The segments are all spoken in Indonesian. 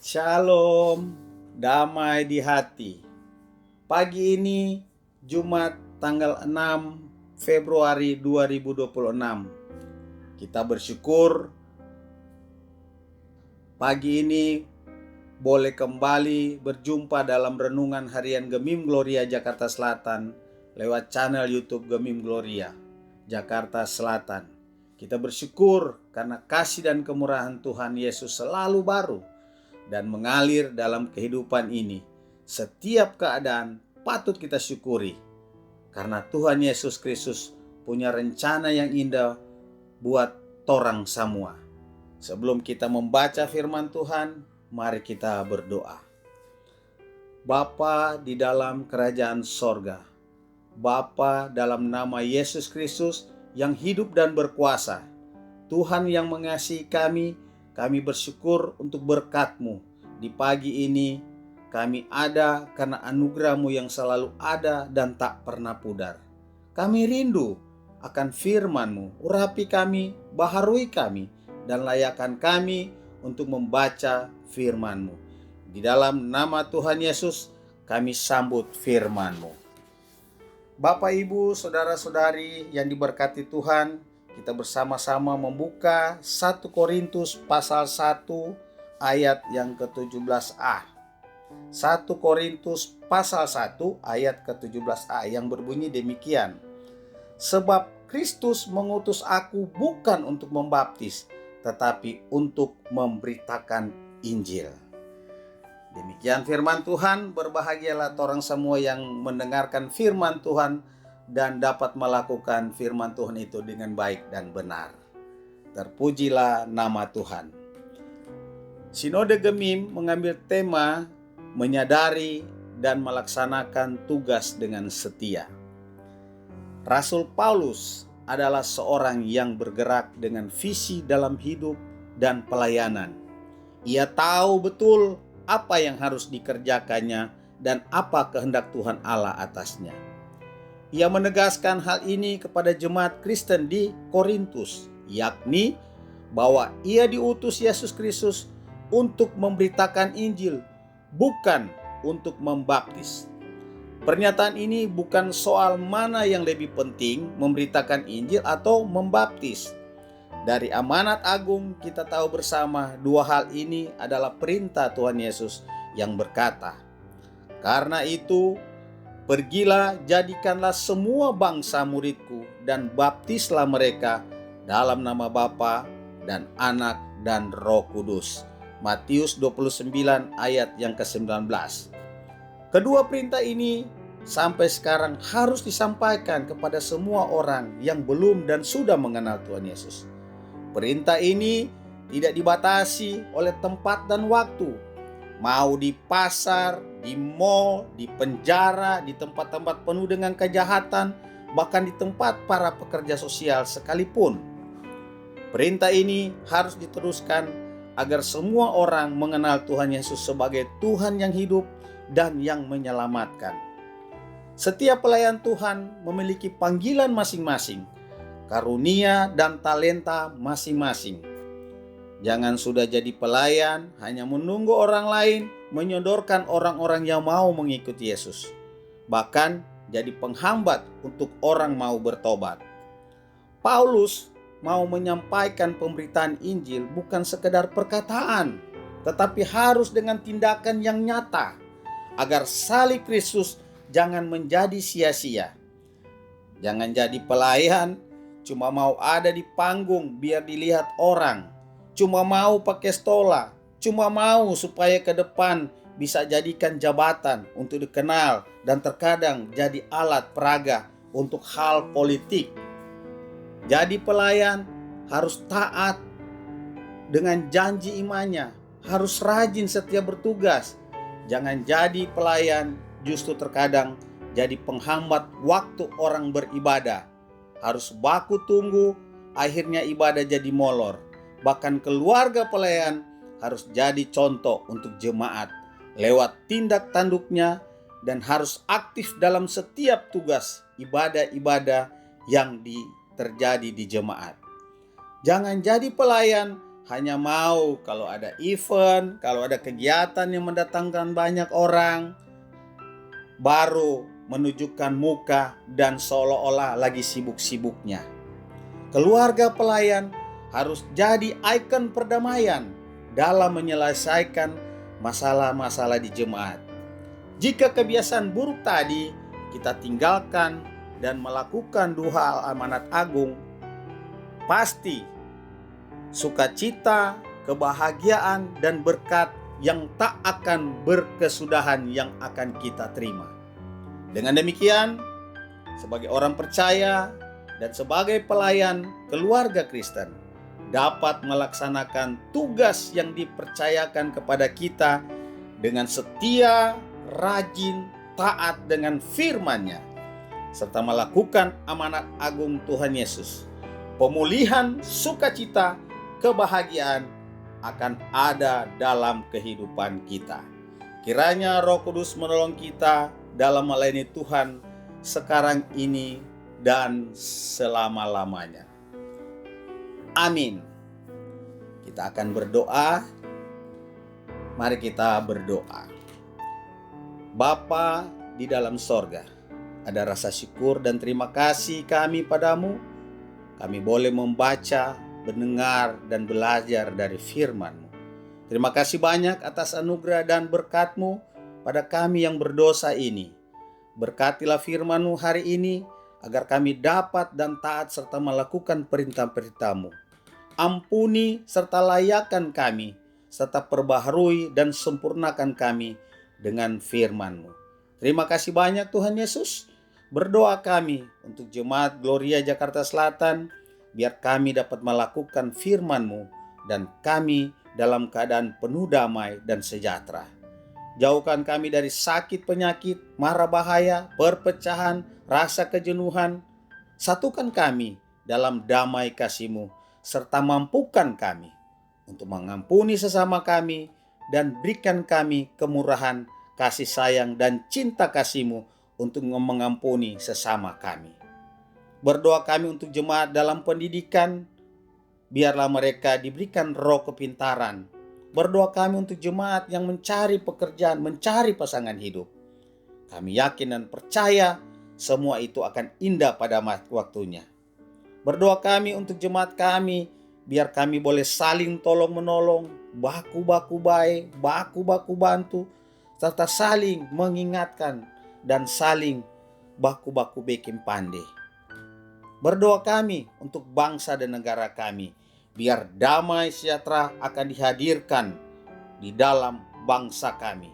Shalom, damai di hati. Pagi ini Jumat tanggal 6 Februari 2026. Kita bersyukur pagi ini boleh kembali berjumpa dalam renungan harian Gemim Gloria Jakarta Selatan lewat channel YouTube Gemim Gloria Jakarta Selatan. Kita bersyukur karena kasih dan kemurahan Tuhan Yesus selalu baru dan mengalir dalam kehidupan ini. Setiap keadaan patut kita syukuri karena Tuhan Yesus Kristus punya rencana yang indah buat torang semua. Sebelum kita membaca firman Tuhan, mari kita berdoa. Bapa di dalam kerajaan sorga, Bapa dalam nama Yesus Kristus yang hidup dan berkuasa, Tuhan yang mengasihi kami bersyukur untuk berkat-Mu. Di pagi ini kami ada karena anugerah-Mu yang selalu ada dan tak pernah pudar. Kami rindu akan firman-Mu, urapi kami, baharui kami, dan layakkan kami untuk membaca firman-Mu. Di dalam nama Tuhan Yesus kami sambut firman-Mu. Bapak, Ibu, Saudara-saudari yang diberkati Tuhan, kita bersama-sama membuka 1 Korintus pasal 1 ayat yang ke-17a. 1 Korintus pasal 1 ayat ke-17a yang berbunyi demikian. Sebab Kristus mengutus aku bukan untuk membaptis, tetapi untuk memberitakan Injil. Demikian firman Tuhan. Berbahagialah orang semua yang mendengarkan firman Tuhan dan dapat melakukan firman Tuhan itu dengan baik dan benar. Terpujilah nama Tuhan. Sinode Gemim mengambil tema menyadari dan melaksanakan tugas dengan setia. Rasul Paulus adalah seorang yang bergerak dengan visi dalam hidup dan pelayanan. Ia tahu betul apa yang harus dikerjakannya dan apa kehendak Tuhan Allah atasnya. Ia menegaskan hal ini kepada jemaat Kristen di Korintus, yakni bahwa ia diutus Yesus Kristus untuk memberitakan Injil, bukan untuk membaptis. Pernyataan ini bukan soal mana yang lebih penting, memberitakan Injil atau membaptis. Dari amanat agung kita tahu bersama dua hal ini adalah perintah Tuhan Yesus yang berkata, "Karena itu, pergilah jadikanlah semua bangsa muridku dan baptislah mereka dalam nama Bapa dan Anak dan Roh Kudus." Matius 29 ayat yang ke-19. Kedua perintah ini sampai sekarang harus disampaikan kepada semua orang yang belum dan sudah mengenal Tuhan Yesus. Perintah ini tidak dibatasi oleh tempat dan waktu. Mau di pasar, di mal, di penjara, di tempat-tempat penuh dengan kejahatan, bahkan di tempat para pekerja sosial sekalipun. Perintah ini harus diteruskan agar semua orang mengenal Tuhan Yesus sebagai Tuhan yang hidup dan yang menyelamatkan. Setiap pelayan Tuhan memiliki panggilan masing-masing, karunia dan talenta masing-masing. Jangan sudah jadi pelayan hanya menunggu orang lain menyodorkan orang-orang yang mau mengikuti Yesus, bahkan jadi penghambat untuk orang mau bertobat. Paulus mau menyampaikan pemberitaan Injil bukan sekedar perkataan, tetapi harus dengan tindakan yang nyata, agar salib Kristus jangan menjadi sia-sia. Jangan jadi pelayan cuma mau ada di panggung biar dilihat orang, cuma mau pakai stola, cuma mau supaya ke depan bisa jadikan jabatan untuk dikenal dan terkadang jadi alat peraga untuk hal politik. Jadi pelayan harus taat dengan janji imannya, harus rajin setiap bertugas. Jangan jadi pelayan justru terkadang jadi penghambat waktu orang beribadah. Harus baku tunggu, akhirnya ibadah jadi molor. Bahkan keluarga pelayan harus jadi contoh untuk jemaat lewat tindak tanduknya dan harus aktif dalam setiap tugas ibadah-ibadah yang terjadi di jemaat. Jangan jadi pelayan hanya mau kalau ada event, kalau ada kegiatan yang mendatangkan banyak orang, baru menunjukkan muka dan seolah-olah lagi sibuk-sibuknya. Keluarga pelayan harus jadi ikon perdamaian dalam menyelesaikan masalah-masalah di jemaat. Jika kebiasaan buruk tadi kita tinggalkan dan melakukan dua hal amanat agung, pasti sukacita, kebahagiaan, dan berkat yang tak akan berkesudahan yang akan kita terima. Dengan demikian, sebagai orang percaya dan sebagai pelayan keluarga Kristen, dapat melaksanakan tugas yang dipercayakan kepada kita dengan setia, rajin, taat dengan firman-Nya, serta melakukan amanat agung Tuhan Yesus. Pemulihan, sukacita, kebahagiaan akan ada dalam kehidupan kita. Kiranya Roh Kudus menolong kita dalam melayani Tuhan sekarang ini dan selama-lamanya. Amin. Kita akan berdoa. Mari kita berdoa. Bapa di dalam sorga, ada rasa syukur dan terima kasih kami padamu. Kami boleh membaca, mendengar, dan belajar dari firman-Mu. Terima kasih banyak atas anugerah dan berkat-Mu pada kami yang berdosa ini. Berkatilah firman-Mu hari ini, agar kami dapat dan taat serta melakukan perintah-perintah-Mu. Ampuni serta layakkan kami, serta perbaharui dan sempurnakan kami dengan firman-Mu. Terima kasih banyak Tuhan Yesus. Berdoa kami untuk Jemaat Gloria Jakarta Selatan, biar kami dapat melakukan firman-Mu dan kami dalam keadaan penuh damai dan sejahtera. Jauhkan kami dari sakit penyakit, mara bahaya, perpecahan, rasa kejenuhan. Satukan kami dalam damai kasih-Mu, serta mampukan kami untuk mengampuni sesama kami dan berikan kami kemurahan, kasih sayang, dan cinta kasih-Mu untuk mengampuni sesama kami. Berdoa kami untuk jemaat dalam pendidikan, biarlah mereka diberikan roh kepintaran. Berdoa kami untuk jemaat yang mencari pekerjaan, mencari pasangan hidup. Kami yakin dan percaya semua itu akan indah pada waktunya. Berdoa kami untuk jemaat kami, biar kami boleh saling tolong-menolong, baku-baku baik, baku-baku bantu, serta saling mengingatkan dan saling baku-baku bikin pandai. Berdoa kami untuk bangsa dan negara kami, biar damai sejahtera akan dihadirkan di dalam bangsa kami.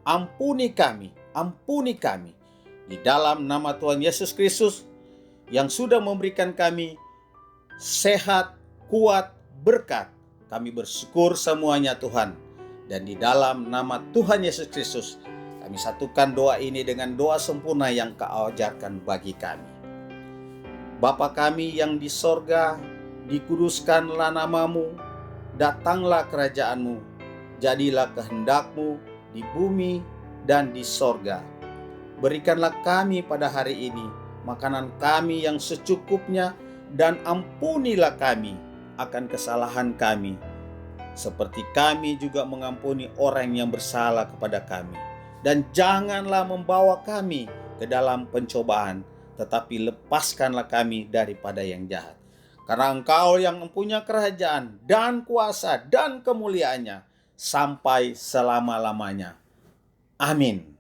Ampuni kami, ampuni kami. Di dalam nama Tuhan Yesus Kristus yang sudah memberikan kami sehat, kuat, berkat. Kami bersyukur semuanya Tuhan. Dan di dalam nama Tuhan Yesus Kristus, kami satukan doa ini dengan doa sempurna yang Kau ajarkan bagi kami. Bapa kami yang di sorga, dikuduskanlah namamu, datanglah kerajaan-Mu, jadilah kehendak-Mu di bumi dan di sorga. Berikanlah kami pada hari ini makanan kami yang secukupnya, dan ampunilah kami akan kesalahan kami, seperti kami juga mengampuni orang yang bersalah kepada kami. Dan janganlah membawa kami ke dalam pencobaan, tetapi lepaskanlah kami daripada yang jahat. Karena Engkau yang mempunyai kerajaan dan kuasa dan kemuliaannya sampai selama-lamanya. Amin.